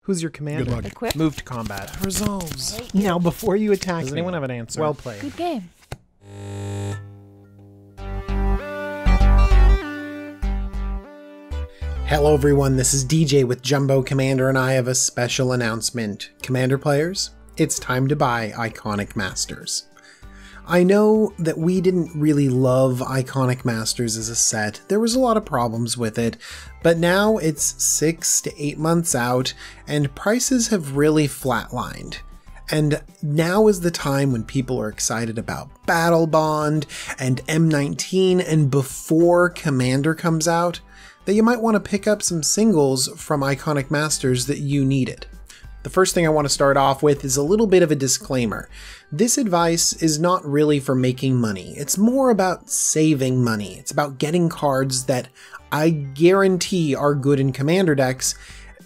Who's your commander? Good luck. Equip. Move to combat. Resolves. Right. Now, before you attack Does me, anyone have an answer? well played. Good game. Hello everyone, this is DJ with Jumbo Commander, and I have a special announcement. Commander players, it's time to buy Iconic Masters. I know that we didn't really love Iconic Masters as a set. There was a lot of problems with it, but now it's 6 to 8 months out and prices have really flatlined. And now is the time when people are excited about Battle Bond and M19, and before Commander comes out, that you might want to pick up some singles from Iconic Masters that you needed. The first thing I want to start off with is a little bit of a disclaimer. This advice is not really for making money. It's more about saving money. It's about getting cards that I guarantee are good in Commander decks.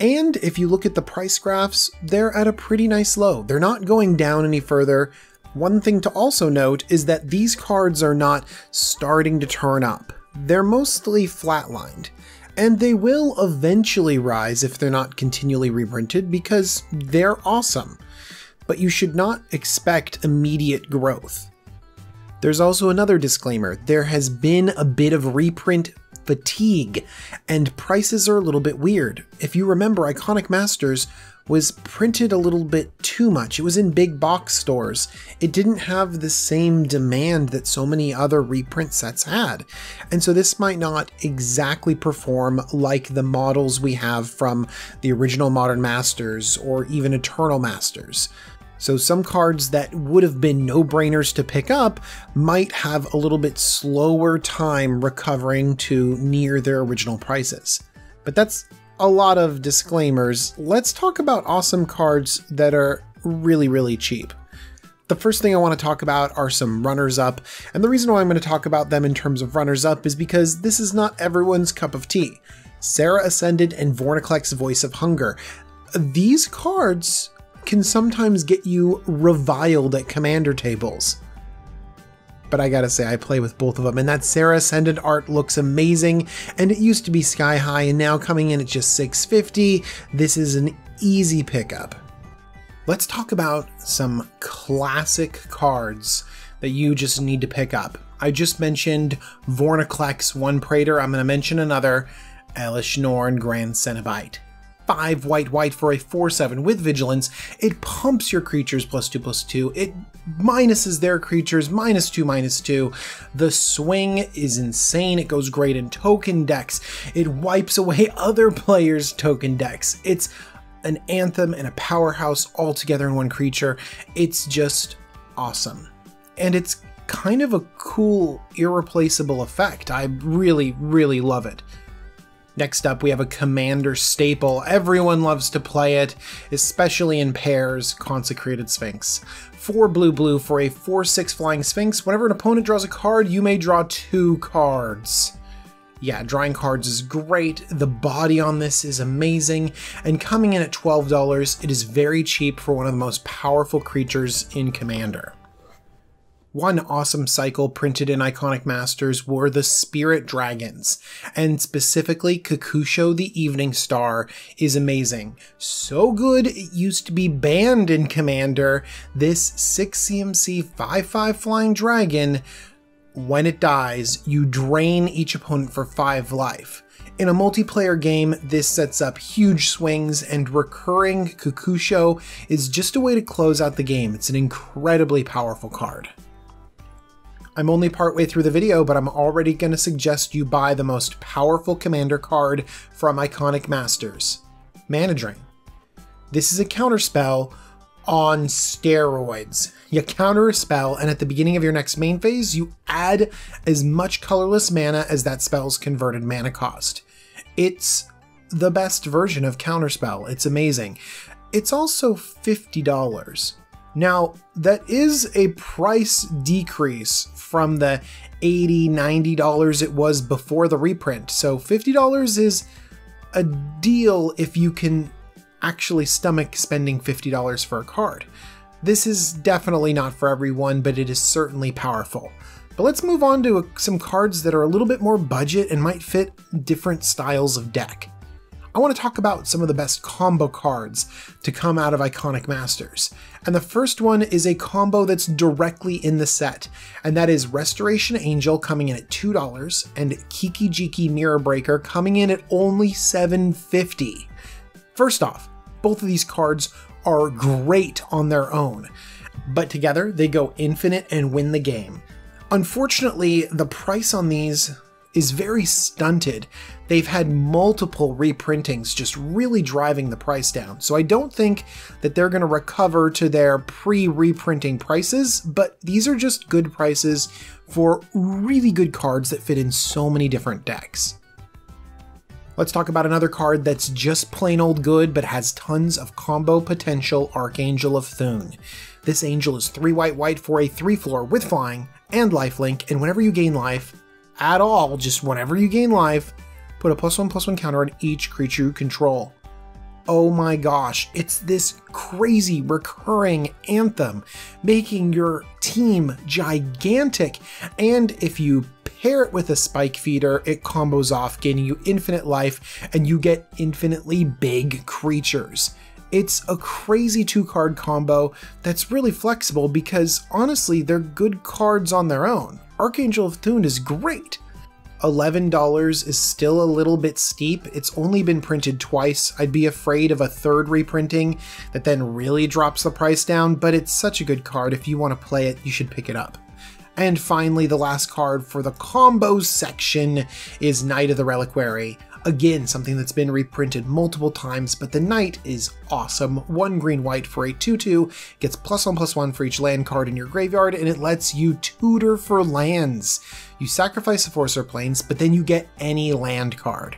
And if you look at the price graphs, they're at a pretty nice low. They're not going down any further. One thing to also note is that these cards are not starting to turn up. They're mostly flatlined. And they will eventually rise if they're not continually reprinted because they're awesome. But you should not expect immediate growth. There's also another disclaimer. There has been a bit of reprint fatigue, and prices are a little bit weird. If you remember, Iconic Masters was printed a little bit too much. It was in big box stores. It didn't have the same demand that so many other reprint sets had. And so this might not exactly perform like the models we have from the original Modern Masters or even Eternal Masters. So some cards that would have been no-brainers to pick up might have a little bit slower time recovering to near their original prices. But that's a lot of disclaimers. Let's talk about awesome cards that are really, really cheap. The first thing I want to talk about are some runners-up, and the reason why I'm going to talk about them in terms of runners-up is because this is not everyone's cup of tea. Serra Ascended and Vorinclex Voice of Hunger. These cards can sometimes get you reviled at commander tables. But I gotta say, I play with both of them, and that Serra Ascendant art looks amazing, and it used to be sky high, and now coming in at just $650, this is an easy pickup. Let's talk about some classic cards that you just need to pick up. I just mentioned Vorinclex One Praetor. I'm going to mention another, Elish Norn Grand Cenobite. 5 white for a 4/7 with vigilance. It pumps your creatures +2/2. It minuses their creatures -2/2. The swing is insane. It goes great in token decks. It wipes away other players' token decks. It's an anthem and a powerhouse all together in one creature. It's just awesome. And it's kind of a cool, irreplaceable effect. I really, really love it. Next up, we have a Commander staple. Everyone loves to play it, especially in pairs, Consecrated Sphinx. 4 blue for a 4/6 Flying Sphinx. Whenever an opponent draws a card, you may draw 2 cards. Yeah, drawing cards is great. The body on this is amazing. And coming in at $12, it is very cheap for one of the most powerful creatures in Commander. One awesome cycle printed in Iconic Masters were the Spirit Dragons, and specifically Kakusho the Evening Star is amazing. So good it used to be banned in Commander. This 6 CMC 5/5 Flying Dragon, when it dies, you drain each opponent for 5 life. In a multiplayer game, this sets up huge swings, and recurring Kakusho is just a way to close out the game. It's an incredibly powerful card. I'm only partway through the video, but I'm already going to suggest you buy the most powerful commander card from Iconic Masters, Mana Drain. This is a counterspell on steroids. You counter a spell, and at the beginning of your next main phase, you add as much colorless mana as that spell's converted mana cost. It's the best version of counterspell. It's amazing. It's also $50. Now, that is a price decrease from the $80, $90 it was before the reprint, so $50 is a deal if you can actually stomach spending $50 for a card. This is definitely not for everyone, but it is certainly powerful. But let's move on to some cards that are a little bit more budget and might fit different styles of deck. I want to talk about some of the best combo cards to come out of Iconic Masters. And the first one is a combo that's directly in the set, and that is Restoration Angel coming in at $2 and Kiki Jiki Mirror Breaker coming in at only $7.50. First off, both of these cards are great on their own, but together they go infinite and win the game. Unfortunately, the price on these is very stunted. They've had multiple reprintings just really driving the price down, so I don't think that they're going to recover to their pre-reprinting prices, but these are just good prices for really good cards that fit in so many different decks. Let's talk about another card that's just plain old good but has tons of combo potential, Archangel of Thune. This angel is 3 white for a 3/4 with flying and lifelink, and whenever you gain life at all, just whenever you gain life, put a +1/+1 counter on each creature you control. Oh my gosh, it's this crazy recurring anthem, making your team gigantic, and if you pair it with a Spike Feeder, it combos off, gaining you infinite life, and you get infinitely big creatures. It's a crazy 2-card combo that's really flexible because honestly, they're good cards on their own. Archangel of Thune is great. $11 is still a little bit steep. It's only been printed twice. I'd be afraid of a third reprinting that then really drops the price down, but it's such a good card. If you want to play it, you should pick it up. And finally, the last card for the combos section is Knight of the Reliquary. Again, something that's been reprinted multiple times, but the Knight is awesome. 1 green-white for a 2/2, gets +1/+1 for each land card in your graveyard, and it lets you tutor for lands. You sacrifice the Forcer Plains, but then you get any land card.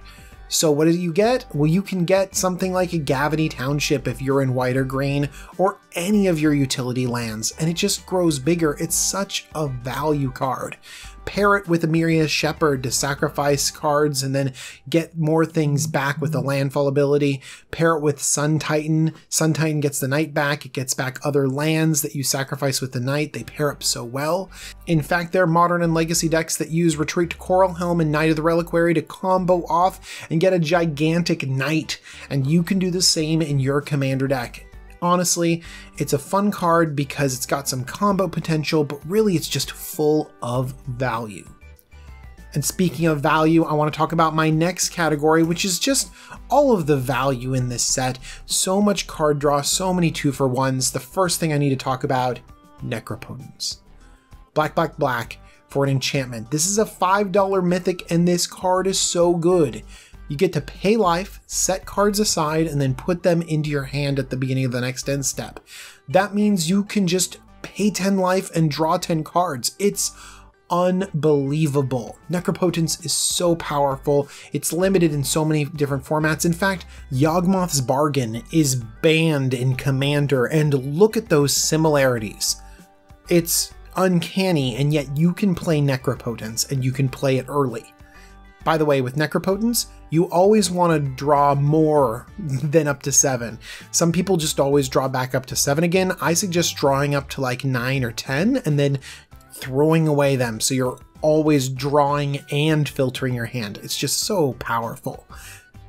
So what do you get? Well, you can get something like a Gavany Township if you're in white or green, or any of your utility lands, and it just grows bigger. It's such a value card. Pair it with Emiria Shepherd to sacrifice cards and then get more things back with the landfall ability. Pair it with Sun Titan. Sun Titan gets the Knight back. It gets back other lands that you sacrifice with the Knight. They pair up so well. In fact, there are Modern and Legacy decks that use Retreat to Coral Helm and Knight of the Reliquary to combo off and get a gigantic Knight. And you can do the same in your Commander deck. Honestly, it's a fun card because it's got some combo potential, but really it's just full of value. And speaking of value, I want to talk about my next category, which is just all of the value in this set. So much card draw, so many 2-for-1s. The first thing I need to talk about, Necropotence. Black for an enchantment. This is a $5 mythic, and this card is so good. You get to pay life, set cards aside, and then put them into your hand at the beginning of the next end step. That means you can just pay 10 life and draw 10 cards. It's unbelievable. Necropotence is so powerful. It's limited in so many different formats. In fact, Yawgmoth's Bargain is banned in Commander, and look at those similarities. It's uncanny, and yet you can play Necropotence, and you can play it early. By the way, with Necropotence, you always want to draw more than up to 7. Some people just always draw back up to 7 again. I suggest drawing up to like 9 or 10 and then throwing away them so you're always drawing and filtering your hand. It's just so powerful.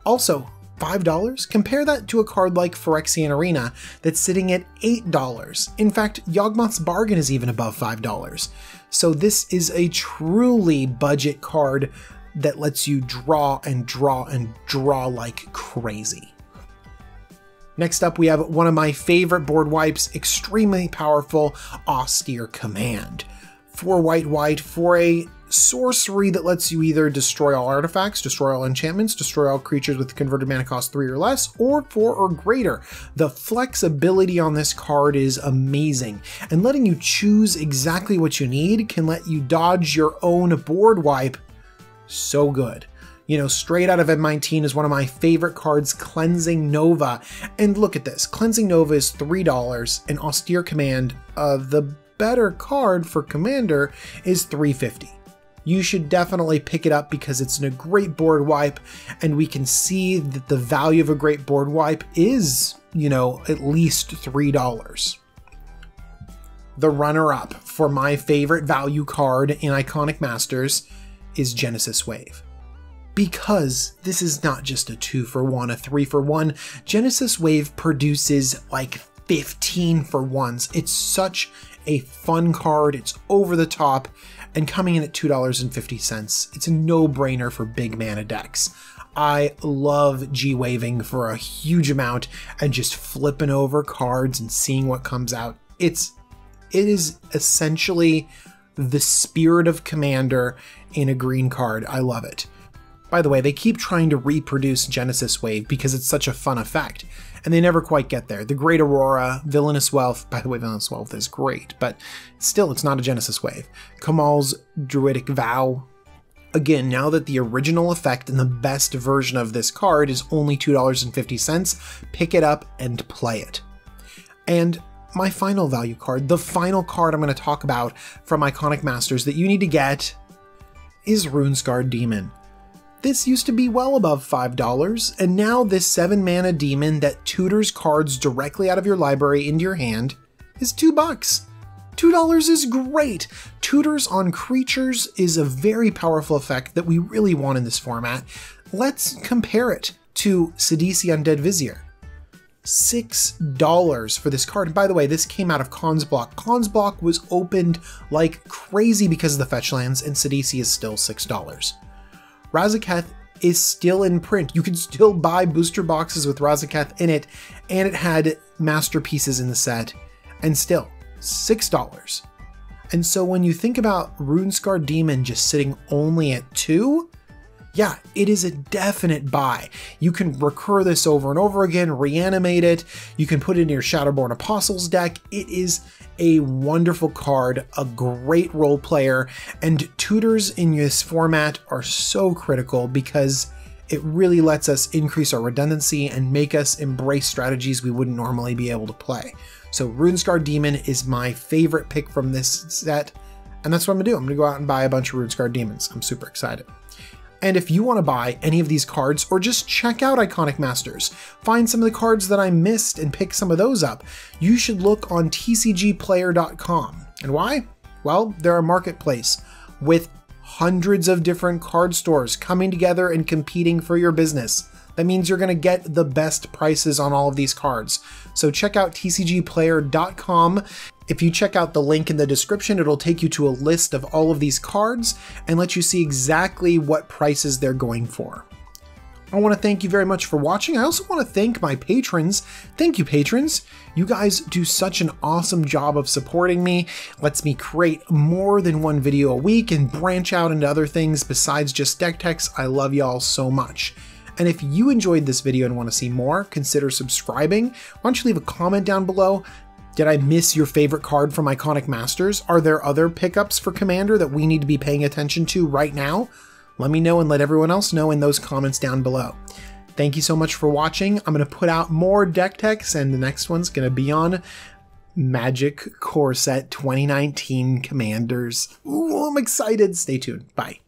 Also, $5? Compare that to a card like Phyrexian Arena that's sitting at $8. In fact, Yawgmoth's Bargain is even above $5. So this is a truly budget card that lets you draw and draw and draw like crazy. Next up, we have one of my favorite board wipes, extremely powerful Austere Command. 4 white for a sorcery that lets you either destroy all artifacts, destroy all enchantments, destroy all creatures with converted mana cost 3 or less, or 4 or greater. The flexibility on this card is amazing, and letting you choose exactly what you need can let you dodge your own board wipe. So good. You know, straight out of M19 is one of my favorite cards, Cleansing Nova. And look at this, Cleansing Nova is $3, and Austere Command, the better card for Commander, is $3.50. You should definitely pick it up because it's a great board wipe, and we can see that the value of a great board wipe is, you know, at least $3. The runner-up for my favorite value card in Iconic Masters is Genesis Wave. Because this is not just a 2-for-1, a 3-for-1, Genesis Wave produces like 15 for ones. It's such a fun card, it's over the top, and coming in at $2.50, it's a no-brainer for big mana decks. I love G-Waving for a huge amount and just flipping over cards and seeing what comes out. It is essentially the spirit of Commander in a green card. I love it. By the way, they keep trying to reproduce Genesis Wave because it's such a fun effect, and they never quite get there. The Great Aurora, Villainous Wealth, by the way, Villainous Wealth is great, but still, it's not a Genesis Wave. Kamal's Druidic Vow. Again, now that the original effect and the best version of this card is only $2.50, pick it up and play it. And my final value card, the final card I'm going to talk about from Iconic Masters that you need to get, is Runescarred Demon. This used to be well above $5, and now this 7-mana demon that tutors cards directly out of your library into your hand is $2. $2 is great! Tutors on creatures is a very powerful effect that we really want in this format. Let's compare it to Sidisi Undead Vizier. $6 for this card. And by the way, this came out of Khan's Block. Khan's Block was opened like crazy because of the fetch lands, and Sidisi is still $6. Razaketh is still in print. You can still buy booster boxes with Razaketh in it, and it had masterpieces in the set, and still $6. And so when you think about Runescarred Demon just sitting only at $2, yeah, it is a definite buy. You can recur this over and over again, reanimate it, you can put it in your Shadowborn Apostles deck. It is a wonderful card, a great role player, and tutors in this format are so critical because it really lets us increase our redundancy and make us embrace strategies we wouldn't normally be able to play. So Runescarred Demon is my favorite pick from this set, and that's what I'm gonna do. I'm gonna go out and buy a bunch of Runescarred Demons. I'm super excited. And if you want to buy any of these cards or just check out Iconic Masters, find some of the cards that I missed and pick some of those up, you should look on tcgplayer.com. And why? Well, they're a marketplace with hundreds of different card stores coming together and competing for your business. That means you're going to get the best prices on all of these cards. So check out tcgplayer.com. If you check out the link in the description, it'll take you to a list of all of these cards and let you see exactly what prices they're going for. I want to thank you very much for watching. I also want to thank my patrons. Thank you, patrons. You guys do such an awesome job of supporting me. Lets me create more than one video a week and branch out into other things besides just deck techs. I love y'all so much. And if you enjoyed this video and want to see more, consider subscribing. Why don't you leave a comment down below? Did I miss your favorite card from Iconic Masters? Are there other pickups for Commander that we need to be paying attention to right now? Let me know and let everyone else know in those comments down below. Thank you so much for watching. I'm going to put out more deck techs, and the next one's going to be on Magic Core Set 2019 Commanders. Ooh, I'm excited. Stay tuned. Bye.